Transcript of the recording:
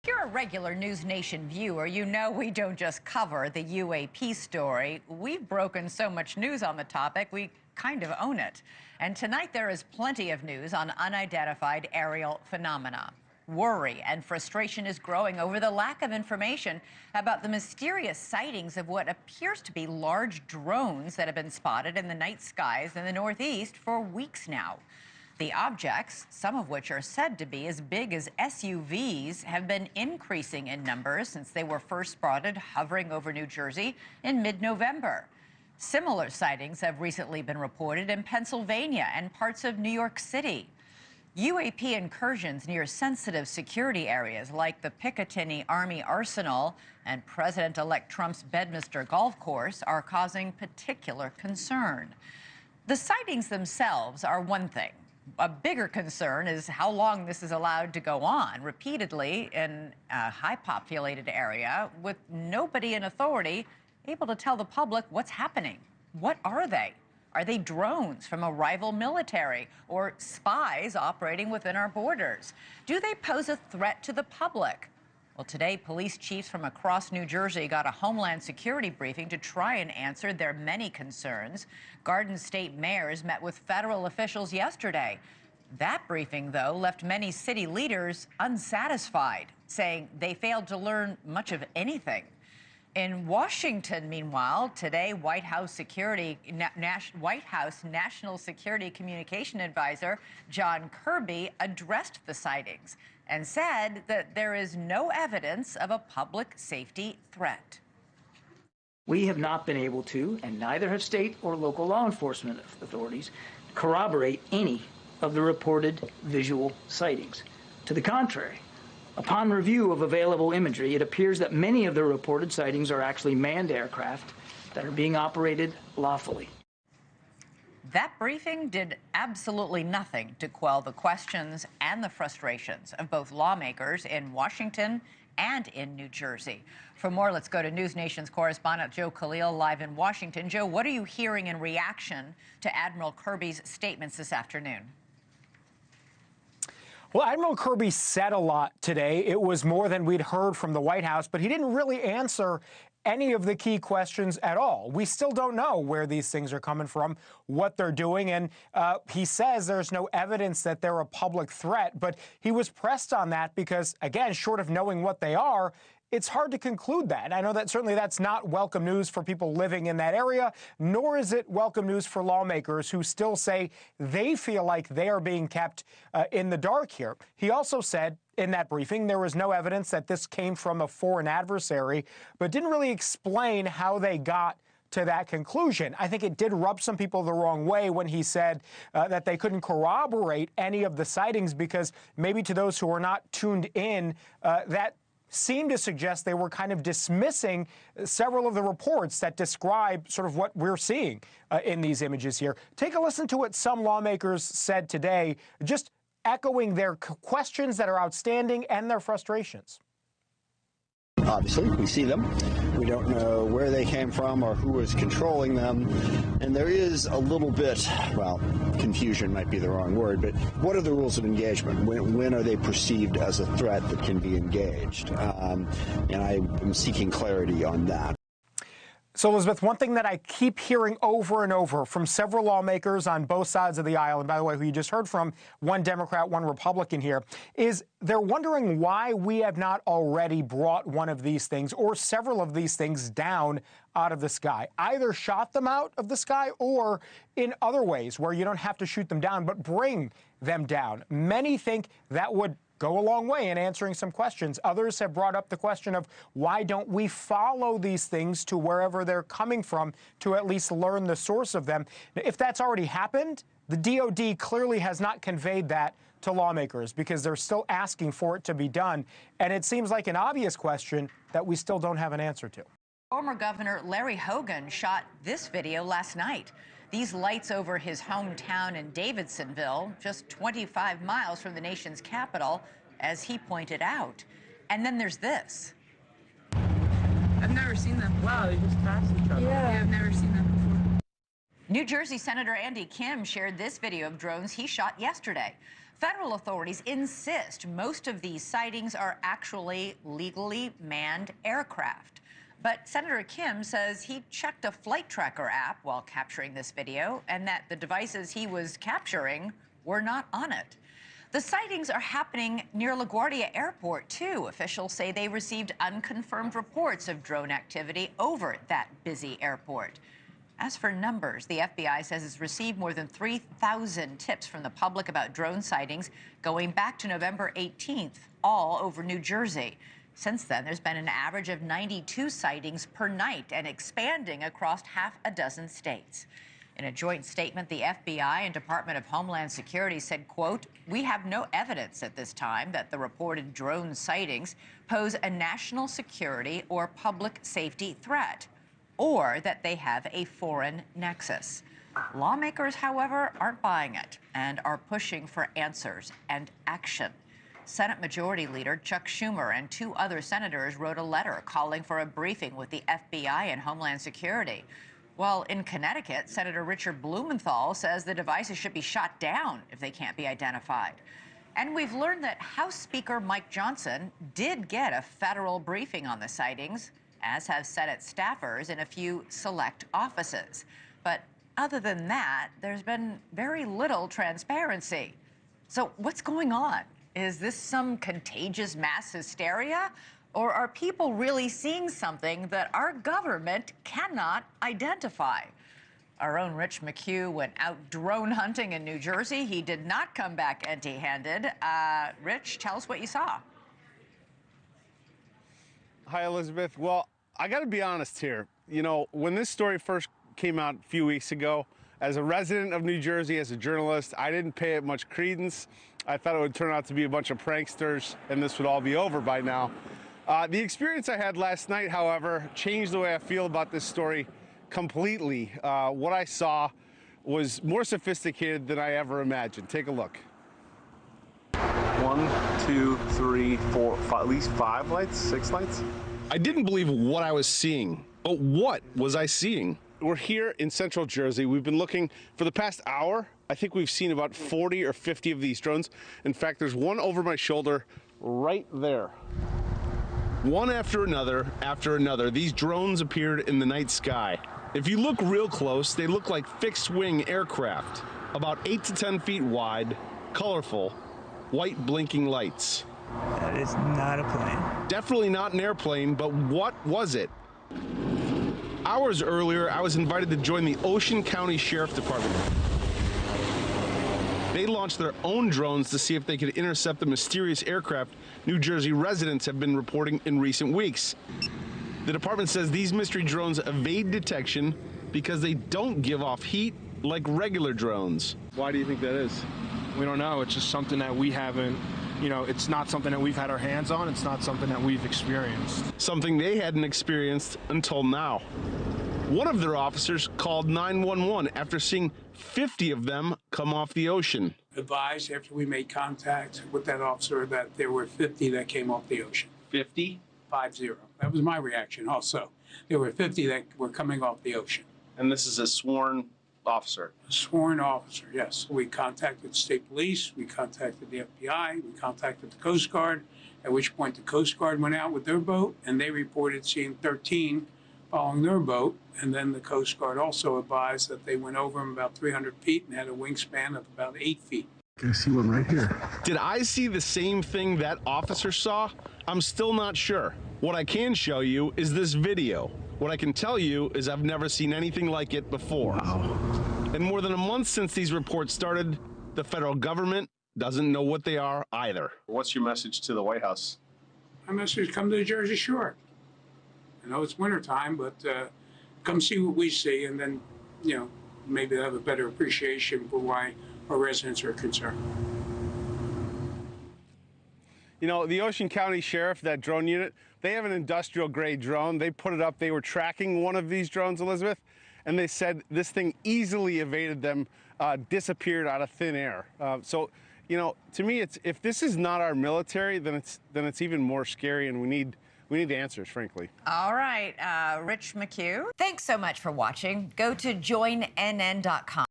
If you're a regular News Nation viewer, you know we don't just cover the UAP story. We've broken so much news on the topic, we kind of own it. And tonight there is plenty of news on unidentified aerial phenomena. Worry and frustration is growing over the lack of information about the mysterious sightings of what appears to be large drones that have been spotted in the night skies in the Northeast for weeks now. The objects, some of which are said to be as big as SUVs, have been increasing in numbers since they were first spotted hovering over New Jersey in mid-November. Similar sightings have recently been reported in Pennsylvania and parts of New York City. UAP incursions near sensitive security areas like the Picatinny Army Arsenal and President-elect Trump's Bedminster Golf Course are causing particular concern. The sightings themselves are one thing. A bigger concern is how long this is allowed to go on repeatedly in a high-populated area with nobody in authority able to tell the public what's happening. What are they? Are they drones from a rival military or spies operating within our borders? Do they pose a threat to the public? Well, today, police chiefs from across New Jersey got a Homeland Security briefing to try and answer their many concerns. Garden State mayors met with federal officials yesterday. That briefing, though, left many city leaders unsatisfied, saying they failed to learn much of anything. In Washington, meanwhile, today, White House National Security Communication Advisor John Kirby addressed the sightings and said that there is no evidence of a public safety threat. We have not been able to, and neither have state or local law enforcement authorities, corroborate any of the reported visual sightings. To the contrary, upon review of available imagery, it appears that many of the reported sightings are actually manned aircraft that are being operated lawfully. That briefing did absolutely nothing to quell the questions and the frustrations of both lawmakers in Washington and in New Jersey. For more, let's go to News Nation's correspondent Joe Khalil live in Washington. Joe, what are you hearing in reaction to Admiral Kirby's statements this afternoon? Well, Admiral Kirby said a lot today. It was more than we'd heard from the White House, but he didn't really answer any of the key questions at all. We still don't know where these things are coming from, what they're doing, and he says there's no evidence that they're a public threat, but he was pressed on that because, again, short of knowing what they are, it's hard to conclude that. I know that certainly that's not welcome news for people living in that area, nor is it welcome news for lawmakers who still say they feel like they are being kept in the dark here. He also said in that briefing there was no evidence that this came from a foreign adversary, but didn't really explain how they got to that conclusion. I think it did rub some people the wrong way when he said that they couldn't corroborate any of the sightings because maybe to those who are not tuned in, that seemed to suggest they were kind of dismissing several of the reports that describe sort of what we're seeing in these images here. Take a listen to what some lawmakers said today, just echoing their questions that are outstanding and their frustrations. Obviously, we see them. We don't know where they came from or who was controlling them. And there is a little bit, well, confusion might be the wrong word, but what are the rules of engagement? When are they perceived as a threat that can be engaged? And I am seeking clarity on that. So, Elizabeth, one thing that I keep hearing over and over from several lawmakers on both sides of the aisle, and by the way, who you just heard from, one Democrat, one Republican here, is they're wondering why we have not already brought one of these things or several of these things down out of the sky, either shot them out of the sky or in other ways where you don't have to shoot them down, but bring them down. Many think that would go a long way in answering some questions. Others have brought up the question of why don't we follow these things to wherever they're coming from to at least learn the source of them. If that's already happened, the DOD clearly has not conveyed that to lawmakers because they're still asking for it to be done. And it seems like an obvious question that we still don't have an answer to. Former Governor Larry Hogan shot this video last night. These lights over his hometown in Davidsonville, just 25 miles from the nation's capital, as he pointed out. And then there's this. I've never seen them. Wow, they just passed each other. Yeah, I've never seen them before. New Jersey Senator Andy Kim shared this video of drones he shot yesterday. Federal authorities insist most of these sightings are actually legally manned aircraft. But Senator Kim says he checked a flight tracker app while capturing this video and that the devices he was capturing were not on it. The sightings are happening near LaGuardia Airport, too. Officials say they received unconfirmed reports of drone activity over that busy airport. As for numbers, the FBI says it's received more than 3,000 tips from the public about drone sightings going back to November 18th, all over New Jersey. Since then, there's been an average of 92 sightings per night and expanding across half a dozen states. In a joint statement, the FBI and Department of Homeland Security said, quote, "We have no evidence at this time that the reported drone sightings pose a national security or public safety threat, or that they have a foreign nexus." Lawmakers, however, aren't buying it and are pushing for answers and action. Senate Majority Leader Chuck Schumer and 2 other senators wrote a letter calling for a briefing with the FBI and Homeland Security. While in Connecticut, Senator Richard Blumenthal says the devices should be shot down if they can't be identified. And we've learned that House Speaker Mike Johnson did get a federal briefing on the sightings, as have Senate staffers in a few select offices. But other than that, there's been very little transparency. So what's going on? Is this some contagious mass hysteria? Or are people really seeing something that our government cannot identify? Our own Rich McHugh went out drone hunting in New Jersey. He did not come back empty-handed. Rich, tell us what you saw. Hi, Elizabeth. Well, I got to be honest here. You know, when this story first came out a few weeks ago, as a resident of New Jersey, as a journalist, I didn't pay it much credence. I thought it would turn out to be a bunch of pranksters and this would all be over by now. The experience I had last night, however, changed the way I feel about this story completely. What I saw was more sophisticated than I ever imagined. Take a look. 1, 2, 3, 4, 5, at least 5 lights, 6 lights. I didn't believe what I was seeing, but what was I seeing? We're here in central Jersey. We've been looking for the past hour. I think we've seen about 40 or 50 of these drones. In fact, there's one over my shoulder right there. One after another, these drones appeared in the night sky. If you look real close, they look like fixed-wing aircraft, about 8 to 10 feet wide, colorful, white blinking lights. That is not a plane. Definitely not an airplane, but what was it? Hours earlier, I was invited to join the Ocean County Sheriff Department. They launched their own drones to see if they could intercept the mysterious aircraft New Jersey residents have been reporting in recent weeks. The department says these mystery drones evade detection because they don't give off heat like regular drones. Why do you think that is? We don't know. It's just something that we haven't, it's not something that we've had our hands on. It's not something that we've experienced. Something they hadn't experienced until now. One of their officers called 911 after seeing 50 of them come off the ocean. Advised after we made contact with that officer that there were 50 that came off the ocean. 50? 50. That was my reaction also. There were 50 that were coming off the ocean. And this is a sworn officer? A sworn officer, yes. We contacted the state police, we contacted the FBI, we contacted the Coast Guard, at which point the Coast Guard went out with their boat and they reported seeing 13 following their boat. And then the Coast Guard also advised that they went over them about 300 feet and had a wingspan of about 8 feet. I see one right here. Did I see the same thing that officer saw? I'm still not sure. What I can show you is this video. What I can tell you is I've never seen anything like it before. Wow. And more than a month since these reports started, the federal government doesn't know what they are either. What's your message to the White House? My message: come to the Jersey Shore. I know it's wintertime, but come see what we see, and then, maybe have a better appreciation for why our residents are concerned. The Ocean County Sheriff, that drone unit, they have an industrial-grade drone. They put it up. They were tracking one of these drones, Elizabeth, and they said this thing easily evaded them, disappeared out of thin air. So, to me, if this is not our military, then it's even more scary, and we need answers, frankly. All right, Rich McHugh. Thanks so much for watching. Go to joinnn.com